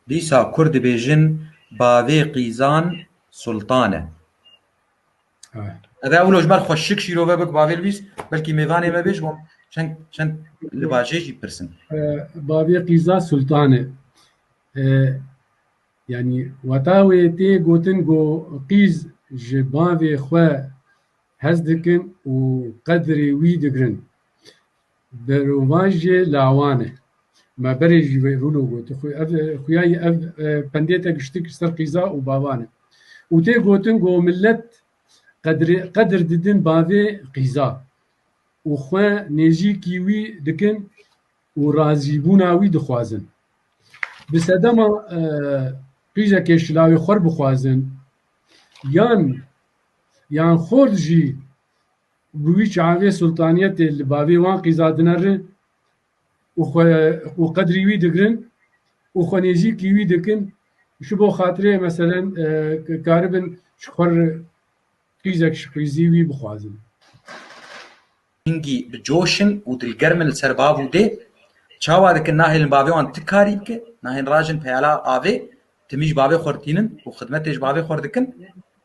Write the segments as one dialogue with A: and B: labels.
A: دیسا کورد بێژن باوێ قیزان سولتانە. ئەدا ئەولۆژ بەر خۆشک شیرۆڤە بک باوێ لویس بەلکی mêvanê me bêj bom çend li bajê jî pirsin.
B: Bavê qîza sultanê yani weta wê tê gotin got qîz ji bavê xwe hez dikin û qedrê wî digirin. Berovan jê lawan e. Me berê jî rûno got. Xuyayê ev pendê te giştik ser qîza û bavan e. û tê gotin got millet qedr didin bavê qîza û xwe nêzîkî wî dikin û razîbûna wî dixwazin. Bi sedema qîzekê şilavê xwe bixwazin yan xort jî bi wî çavê sultaniyetê li bavê wan qîza dinerin û qedrî wî digirin û xwe nêzîkî wî dikin ji bo xatirê meselen karibin ji xwe qîzek ji qîzî wî bixwazin.
A: Hingî bi coşin û dilgermin li ser bav û dê çawa dikin nahêlin bavê wan ti karî bike, nahên rajin peyala avê timî ji bavê xwe û xidmetê ji bavê xwe dikin.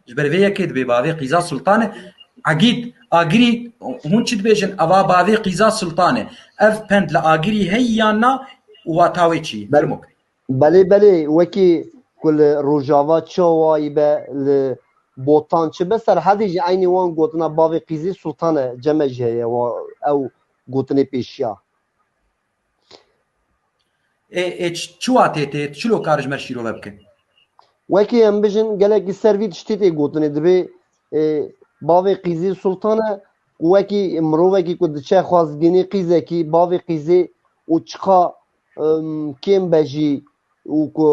A: Ji ber vê yekê dibe bavê qîza sultan e. Agît agirî hûn çi dibêjin eva bavê qîza sultan e. Ev pend li agirî hey yan na û wata wê çi? Bermok.
C: Belê belê wekî ku li Rojava çawayî be li botan çi be serhedê jî aynî wan gotina bavê qîzê sultan e ceme jî heye ew gotinê pêşiya.
A: Çi watê tê çi lokar ji me şîrove bikin?
C: Wekî em bijin gelekî ser vî tiştê tê gotinê dibe bavê qîzê sultan e û wekî mirovekî ku diçe xwazgînê qîzekî bavê qîzê û çiqa kêm be jî û ku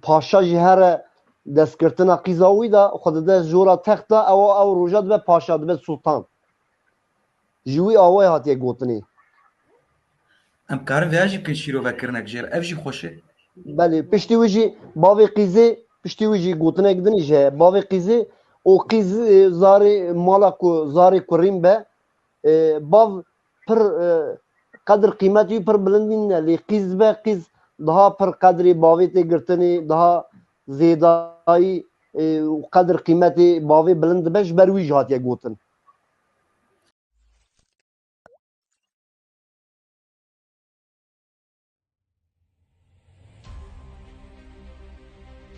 C: paşa jî here destkirtina qîza wî da xwe dide jora texta ew roja dibe paşa dibe sultan. Ji wî awayê hatiye gotinê.
A: Em karin vêya jî bikin şîrovekirinek jêr ev jî xweş e.
C: Belê piştî wî jî bavê qîzê piştî wî jî gotinek dinî jî heye bavê qîzê û qîz zarê mala ku zarê kurîn be bav pir qedr qîmetî wî pir bilind bîne lê qîz be qîz daha pir qedrê bavê tê girtinê daha zêdayî û qedr qîmetê bavê bilind dibe ji ber wî jî hatiye gotin.